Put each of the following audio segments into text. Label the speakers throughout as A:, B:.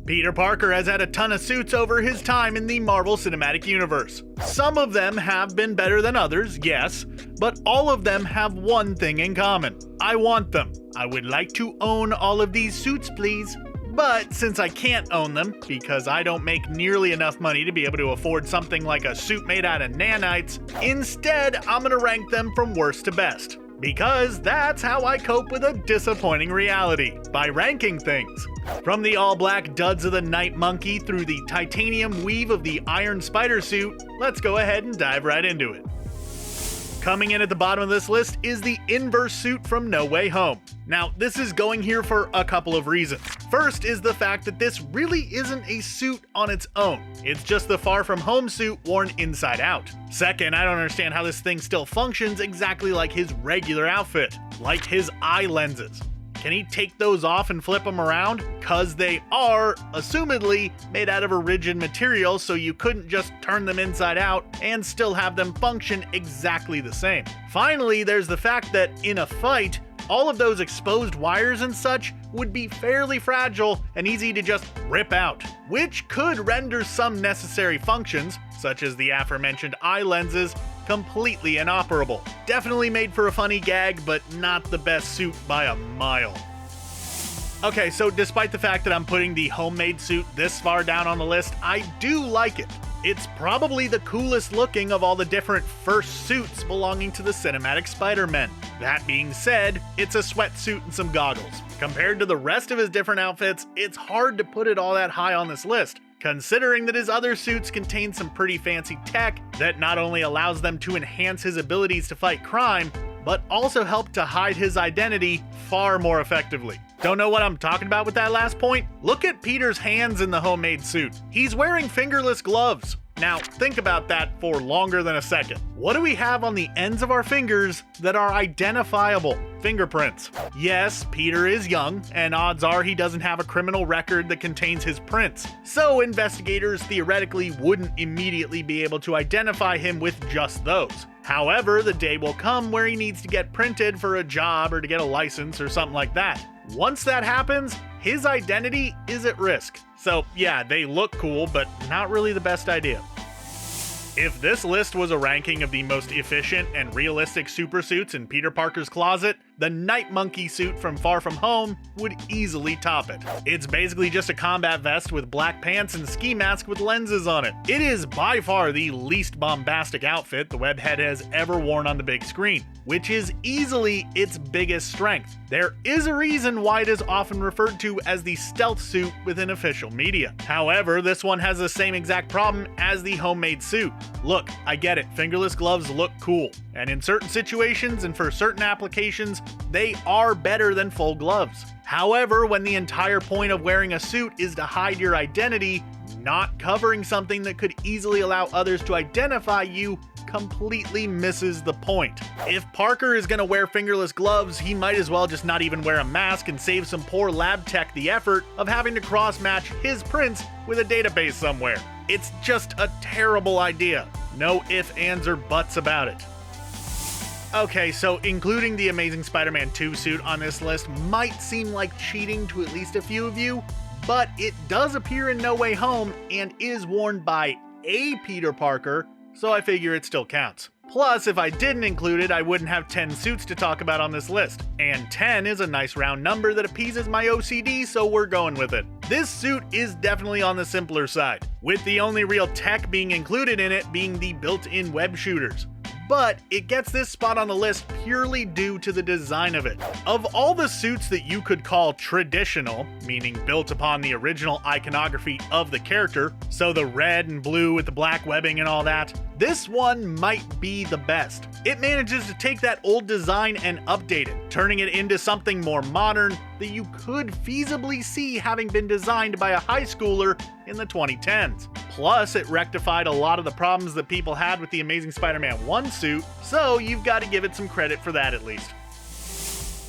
A: Peter Parker has had a ton of suits over his time in the Marvel Cinematic Universe. Some of them have been better than others, yes, but all of them have one thing in common. I want them. I would like to own all of these suits, please. But since I can't own them, because I don't make nearly enough money to be able to afford something like a suit made out of nanites, instead I'm gonna rank them from worst to best. Because that's how I cope with a disappointing reality, by ranking things. From the all-black duds of the Night Monkey through the titanium weave of the Iron Spider suit, let's go ahead and dive right into it. Coming in at the bottom of this list is the inverse suit from No Way Home. Now, this is going here for a couple of reasons. First is the fact that this really isn't a suit on its own. It's just the Far From Home suit worn inside out. Second, I don't understand how this thing still functions exactly like his regular outfit, like his eye lenses. Can he take those off and flip them around? Cause they are, assumedly, made out of a rigid material, so you couldn't just turn them inside out and still have them function exactly the same. Finally, there's the fact that in a fight, all of those exposed wires and such would be fairly fragile and easy to just rip out, which could render some necessary functions, such as the aforementioned eye lenses, completely inoperable. Definitely made for a funny gag, but not the best suit by a mile. Okay, so despite the fact that I'm putting the homemade suit this far down on the list, I do like it. It's probably the coolest looking of all the different first suits belonging to the Cinematic Spider-Men. That being said, it's a sweatsuit and some goggles. Compared to the rest of his different outfits, it's hard to put it all that high on this list, considering that his other suits contain some pretty fancy tech that not only allows them to enhance his abilities to fight crime, but also help to hide his identity far more effectively. Don't know what I'm talking about with that last point? Look at Peter's hands in the homemade suit. He's wearing fingerless gloves. Now, think about that for longer than a second. What do we have on the ends of our fingers that are identifiable? Fingerprints. Yes, Peter is young, and odds are he doesn't have a criminal record that contains his prints. So investigators theoretically wouldn't immediately be able to identify him with just those. However, the day will come where he needs to get printed for a job or to get a license or something like that. Once that happens, his identity is at risk. So yeah, they look cool, but not really the best idea. If this list was a ranking of the most efficient and realistic super suits in Peter Parker's closet, the Night Monkey suit from Far From Home would easily top it. It's basically just a combat vest with black pants and ski mask with lenses on it. It is by far the least bombastic outfit the webhead has ever worn on the big screen, which is easily its biggest strength. There is a reason why it is often referred to as the stealth suit within official media. However, this one has the same exact problem as the homemade suit. Look, I get it, fingerless gloves look cool, and in certain situations and for certain applications, they are better than full gloves. However, when the entire point of wearing a suit is to hide your identity, not covering something that could easily allow others to identify you completely misses the point. If Parker is gonna wear fingerless gloves, he might as well just not even wear a mask and save some poor lab tech the effort of having to cross-match his prints with a database somewhere. It's just a terrible idea. No ifs, ands, or buts about it. Okay, so including the Amazing Spider-Man 2 suit on this list might seem like cheating to at least a few of you, but it does appear in No Way Home and is worn by a Peter Parker, so I figure it still counts. Plus, if I didn't include it, I wouldn't have 10 suits to talk about on this list. And 10 is a nice round number that appeases my OCD, so we're going with it. This suit is definitely on the simpler side, with the only real tech being included in it being the built-in web shooters. But it gets this spot on the list purely due to the design of it. Of all the suits that you could call traditional, meaning built upon the original iconography of the character, so the red and blue with the black webbing and all that, this one might be the best. It manages to take that old design and update it, turning it into something more modern that you could feasibly see having been designed by a high schooler in the 2010s. Plus, it rectified a lot of the problems that people had with the Amazing Spider-Man 1 suit, so you've got to give it some credit for that at least.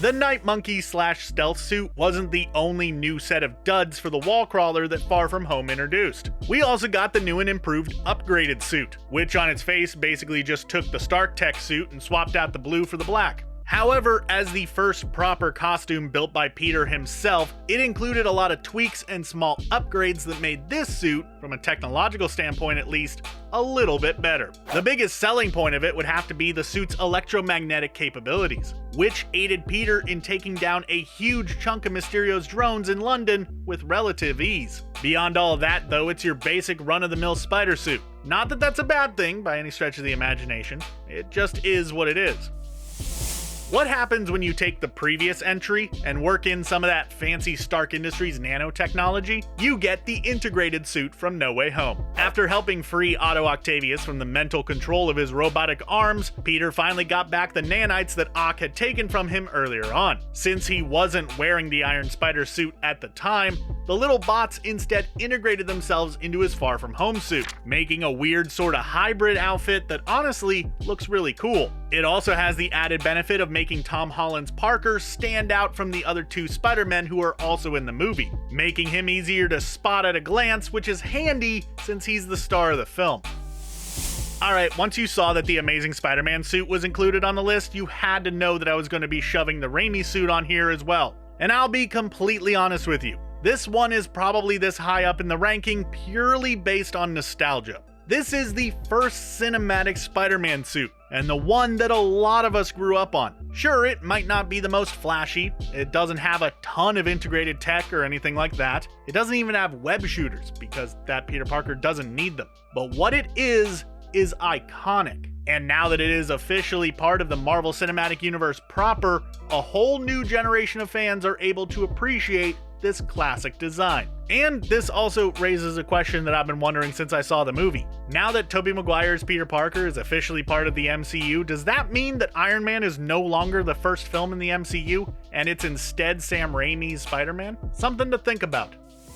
A: The Night Monkey / stealth suit wasn't the only new set of duds for the wall crawler that Far From Home introduced. We also got the new and improved upgraded suit, which on its face basically just took the Stark Tech suit and swapped out the blue for the black. However, as the first proper costume built by Peter himself, it included a lot of tweaks and small upgrades that made this suit, from a technological standpoint at least, a little bit better. The biggest selling point of it would have to be the suit's electromagnetic capabilities, which aided Peter in taking down a huge chunk of Mysterio's drones in London with relative ease. Beyond all of that, though, it's your basic run-of-the-mill spider suit. Not that that's a bad thing by any stretch of the imagination, it just is what it is. What happens when you take the previous entry and work in some of that fancy Stark Industries nanotechnology? You get the integrated suit from No Way Home. After helping free Otto Octavius from the mental control of his robotic arms, Peter finally got back the nanites that Ock had taken from him earlier on. Since he wasn't wearing the Iron Spider suit at the time, the little bots instead integrated themselves into his Far From Home suit, making a weird sort of hybrid outfit that honestly looks really cool. It also has the added benefit of making Tom Holland's Parker stand out from the other two Spider-Men who are also in the movie, making him easier to spot at a glance, which is handy since he's the star of the film. Alright, once you saw that the Amazing Spider-Man suit was included on the list, you had to know that I was going to be shoving the Raimi suit on here as well. And I'll be completely honest with you, this one is probably this high up in the ranking purely based on nostalgia. This is the first cinematic Spider-Man suit, and the one that a lot of us grew up on. Sure, it might not be the most flashy, it doesn't have a ton of integrated tech or anything like that, it doesn't even have web shooters, because that Peter Parker doesn't need them. But what it is iconic. And now that it is officially part of the Marvel Cinematic Universe proper, a whole new generation of fans are able to appreciate this classic design. And this also raises a question that I've been wondering since I saw the movie. Now that Tobey Maguire's Peter Parker is officially part of the MCU, does that mean that Iron Man is no longer the first film in the MCU, and it's instead Sam Raimi's Spider-Man? Something to think about.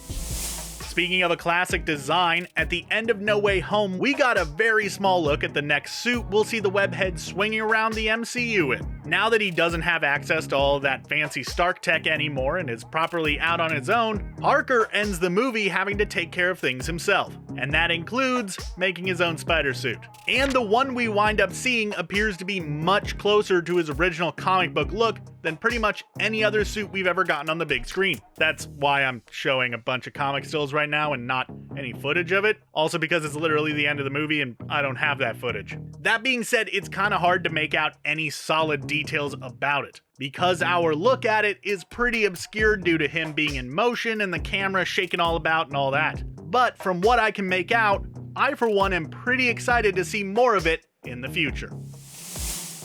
A: Speaking of a classic design, at the end of No Way Home, we got a very small look at the next suit we'll see the webhead swinging around the MCU in. Now that he doesn't have access to all that fancy Stark tech anymore and is properly out on his own, Parker ends the movie having to take care of things himself, and that includes making his own spider suit. And the one we wind up seeing appears to be much closer to his original comic book look than pretty much any other suit we've ever gotten on the big screen. That's why I'm showing a bunch of comic stills right now and not any footage of it. Also because it's literally the end of the movie and I don't have that footage. That being said, it's kind of hard to make out any solid details about it, because our look at it is pretty obscured due to him being in motion and the camera shaking all about and all that. But from what I can make out, I for one am pretty excited to see more of it in the future.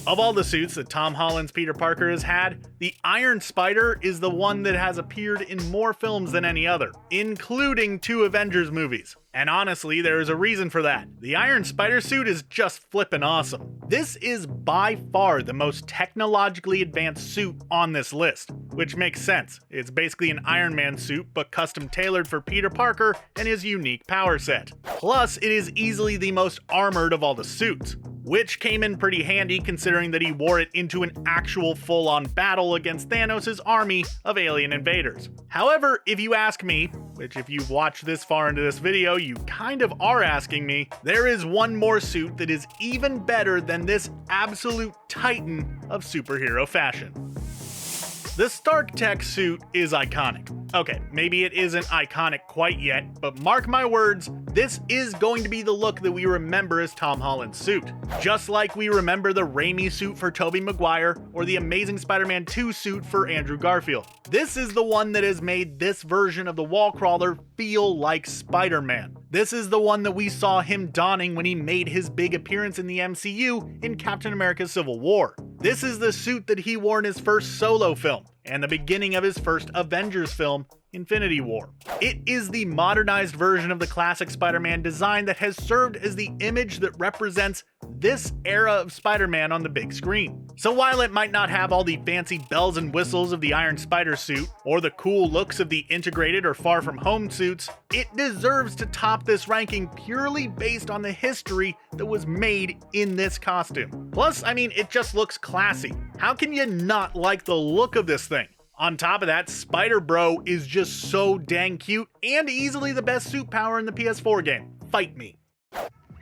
A: Of all the suits that Tom Holland's Peter Parker has had, the Iron Spider is the one that has appeared in more films than any other, including 2 Avengers movies. And honestly, there is a reason for that. The Iron Spider suit is just flippin' awesome. This is by far the most technologically advanced suit on this list, which makes sense. It's basically an Iron Man suit, but custom tailored for Peter Parker and his unique power set. Plus, it is easily the most armored of all the suits, which came in pretty handy considering that he wore it into an actual full-on battle against Thanos' army of alien invaders. However, if you ask me, which if you've watched this far into this video, you kind of are asking me, there is one more suit that is even better than this absolute titan of superhero fashion. The Stark Tech suit is iconic. Okay, maybe it isn't iconic quite yet, but mark my words, this is going to be the look that we remember as Tom Holland's suit. Just like we remember the Raimi suit for Tobey Maguire or the Amazing Spider-Man 2 suit for Andrew Garfield. This is the one that has made this version of the wall crawler feel like Spider-Man. This is the one that we saw him donning when he made his big appearance in the MCU in Captain America Civil War. This is the suit that he wore in his first solo film, and the beginning of his first Avengers film, Infinity War. It is the modernized version of the classic Spider-Man design that has served as the image that represents this era of Spider-Man on the big screen. So while it might not have all the fancy bells and whistles of the Iron Spider suit, or the cool looks of the integrated or Far From Home suits, it deserves to top this ranking purely based on the history that was made in this costume. Plus, I mean, it just looks classy. How can you not like the look of this thing? On top of that, Spider-Bro is just so dang cute and easily the best suit power in the PS4 game. Fight me.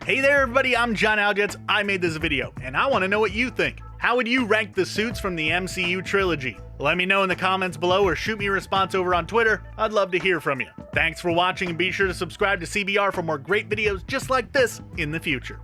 A: Hey there everybody, I'm John Aljets. I made this video and I want to know what you think. How would you rank the suits from the MCU trilogy? Let me know in the comments below or shoot me a response over on Twitter. I'd love to hear from you. Thanks for watching and be sure to subscribe to CBR for more great videos just like this in the future.